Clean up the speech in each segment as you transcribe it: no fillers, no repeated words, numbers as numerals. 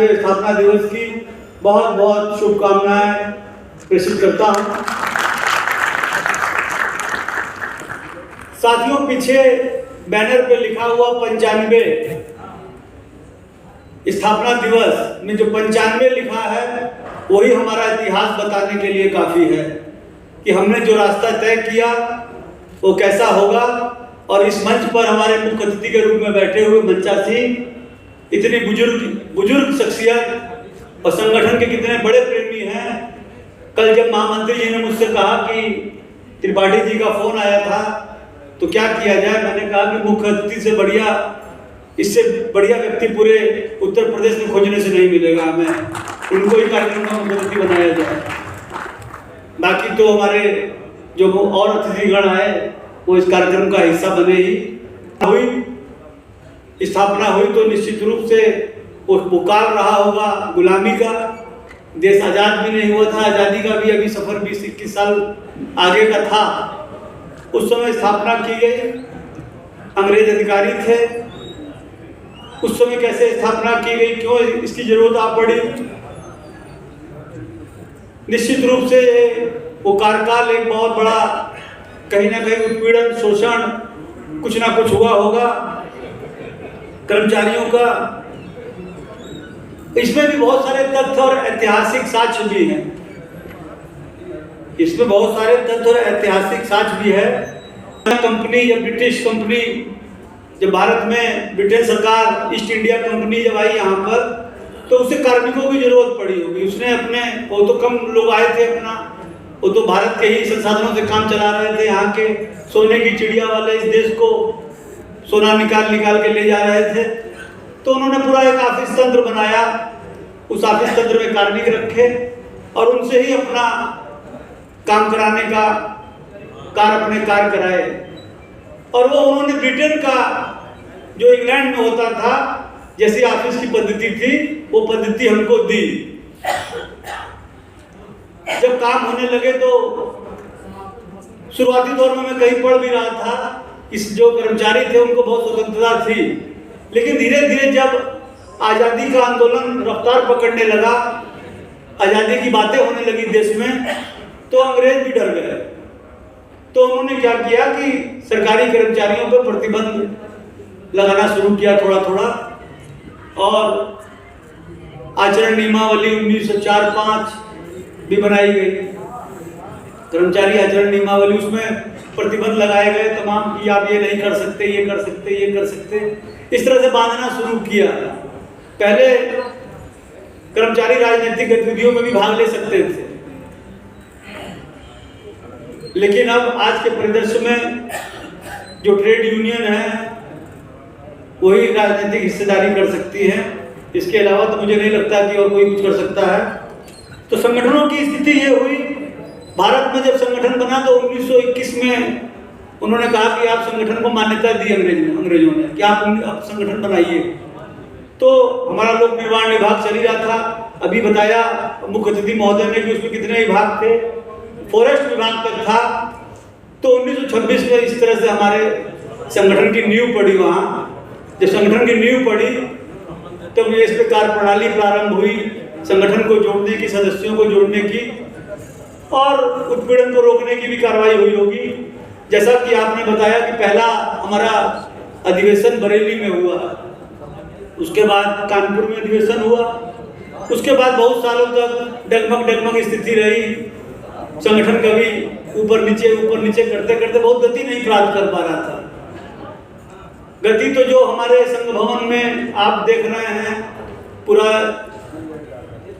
95वें स्थापना दिवस की बहुत बहुत शुभकामनाएं प्रेषित करता हूं। साथियों, पीछे बैनर पे लिखा हुआ 95 स्थापना दिवस में जो 95 लिखा है वही हमारा इतिहास बताने के लिए काफी है कि हमने जो रास्ता तय किया वो कैसा होगा। और इस मंच पर हमारे मुख्य अतिथि के रूप में बैठे हुए मंचा सिंह इतनी बुजुर्ग शख्सियत और संगठन के कितने बड़े प्रेमी हैं। कल जब महामंत्री जी ने मुझसे कहा कि त्रिपाठी जी का फोन आया था तो क्या किया जाए, मैंने कहा कि मुख्य अतिथि से बढ़िया, इससे बढ़िया व्यक्ति पूरे उत्तर प्रदेश में खोजने से नहीं मिलेगा। हमें उनको ही कार्यक्रम का मुख्य अतिथि बनाया जाए। बाकी तो हमारे जो और अतिथिगण आए वो इस कार्यक्रम का हिस्सा बने ही। हुई स्थापना हुई तो निश्चित रूप से वो पुकार रहा होगा गुलामी का। देश आज़ाद भी नहीं हुआ था, आज़ादी का भी अभी सफर 20-21 साल आगे का था। उस समय स्थापना की गई, अंग्रेज अधिकारी थे। उस समय कैसे स्थापना की गई, क्यों इसकी जरूरत आ पड़ी, निश्चित रूप से वो कार्यकाल एक बहुत बड़ा कहीं ना कहीं उत्पीड़न, शोषण, कुछ ना कुछ हुआ होगा कर्मचारियों का। इसमें भी बहुत सारे तथ्य और ऐतिहासिक साक्ष्य भी हैं। इसमें बहुत सारे तथ्य और ऐतिहासिक साक्ष्य भी है। कंपनी या ब्रिटिश कंपनी जब भारत में, ब्रिटेन सरकार, ईस्ट इंडिया कंपनी जब आई यहाँ पर तो उसे कार्मिकों की जरूरत पड़ी होगी। उसने अपने, वो तो कम लोग आए थे, अपना वो तो भारत के ही संसाधनों से काम चला रहे थे। यहाँ के सोने की चिड़िया वाले इस देश को सोना निकाल के ले जा रहे थे। तो उन्होंने पूरा एक ऑफिस तंत्र बनाया, उस ऑफिस तंत्र में कार्मिक रखे और उनसे ही अपना काम कराने का अपने कार्य कराए। और वो उन्होंने ब्रिटेन का जो इंग्लैंड में होता था जैसी ऑफिस की पद्धति थी वो पद्धति हमको दी। जब काम होने लगे तो शुरुआती दौर में मैं कहीं पढ़ भी रहा था, इस जो कर्मचारी थे उनको बहुत स्वतंत्रता थी। लेकिन धीरे धीरे जब आज़ादी का आंदोलन रफ्तार पकड़ने लगा, आज़ादी की बातें होने लगी देश में, तो अंग्रेज भी डर गए। तो उन्होंने क्या किया कि सरकारी कर्मचारियों पर प्रतिबंध लगाना शुरू किया थोड़ा थोड़ा। और आचरण नियमावली 1904-5 भी बनाई गई, कर्मचारी आचरण नियमावली। उसमें प्रतिबंध लगाए गए तमाम कि आप ये नहीं कर सकते, ये कर सकते, ये कर सकते। इस तरह से बांधना शुरू किया। पहले कर्मचारी राजनीतिक गतिविधियों में भी भाग ले सकते थे, लेकिन अब आज के परिदृश्य में जो ट्रेड यूनियन है वही राजनीतिक हिस्सेदारी कर सकती है। इसके अलावा तो मुझे नहीं लगता कि और कोई कुछ कर सकता है। तो संगठनों की स्थिति ये हुई। भारत में जब संगठन बना तो 1921 में उन्होंने कहा कि आप संगठन को मान्यता दी अंग्रेजों ने कि आप संगठन बनाइए। तो हमारा लोक निर्माण विभाग चल रहा था, अभी बताया मुख्य अतिथि महोदय ने कि उसमें कितने विभाग थे, फॉरेस्ट विभाग तक था। तो 1926 में इस तरह से हमारे संगठन की नींव पड़ी। वहाँ जब संगठन की नींव पड़ी तब ये इस प्रकार प्रणाली प्रारंभ हुई, संगठन को जोड़ने की, सदस्यों को जोड़ने की और उत्पीड़न को रोकने की भी कार्रवाई हुई होगी। जैसा कि आपने बताया कि पहला हमारा अधिवेशन बरेली में हुआ, उसके बाद कानपुर में अधिवेशन हुआ, उसके बाद बहुत सालों तक डगमग स्थिति रही। संगठन कभी ऊपर नीचे करते करते बहुत गति नहीं प्राप्त कर पा रहा था। गति तो जो हमारे संघ भवन में आप देख रहे हैं, पूरा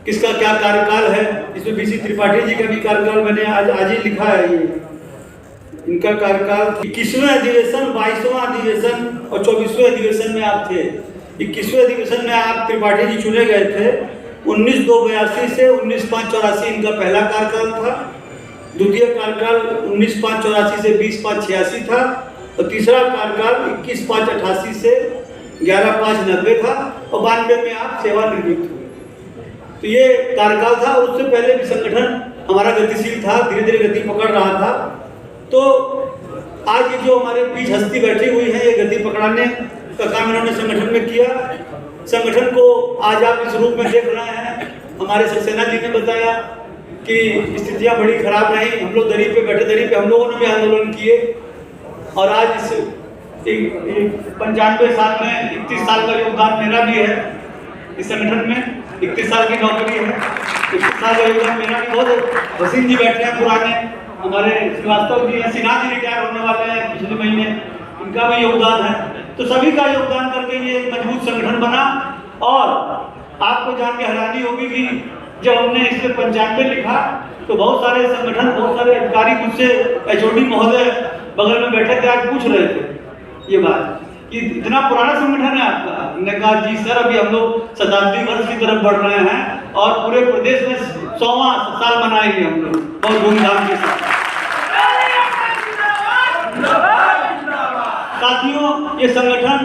किसका क्या कार्यकाल है, इसमें बीसी त्रिपाठी जी का भी कार्यकाल मैंने आज ही लिखा है। ये इनका कार्यकाल 21वें अधिवेशन, 22वां अधिवेशन और 24वें अधिवेशन में आप थे। 21वें अधिवेशन में आप त्रिपाठी जी चुने गए थे। 1982 से 1984 इनका पहला कार्यकाल था। द्वितीय कार्यकाल 1984 से 2086 था और तीसरा कार्यकाल 21/5/88 से 11/5/90 था और 92 में आप सेवानिवृत्त हुए। तो ये कार्यकाल था। उससे पहले भी संगठन हमारा गतिशील था, धीरे धीरे गति पकड़ रहा था। तो आज ये जो हमारे बीच हस्ती बैठी हुई है, ये गति पकड़ाने का काम इन्होंने संगठन में किया। संगठन को आज आप इस रूप में देख रहे हैं। हमारे सक्सेना जी ने बताया कि स्थितियां बड़ी खराब रही, हम लोग दरी पे बैठे, दरी पे हम लोगों ने भी आंदोलन किए और आज इस 95 साल में 31 साल का योगदान मेरा भी है इस संगठन में। 31 साल की नौकरी है, 31 साल का योगदान मेरा भी। बहुत वसीम जी बैठे हैं पुराने, हमारे श्रीवास्तव जी हैं, सिन्हा जी रिटायर होने वाले हैं पिछले महीने, इनका भी योगदान है। तो सभी का योगदान करके ये मजबूत संगठन बना। और आपको जान के हैरानी होगी कि जब हमने इसमें 95 लिखा तो बहुत सारे संगठन, बहुत सारे अधिकारी मुझसे, एचओडी महोदय बगल में बैठे थे, आज पूछ रहे थे ये बात कि इतना पुराना संगठन है आपका। हमने कहा जी सर, अभी हम लोग शताब्दी वर्ष की तरफ बढ़ रहे हैं और पूरे प्रदेश में 100वां साल मनाएंगे हम लोग बहुत धूमधाम के साथ। साथियों, ये संगठन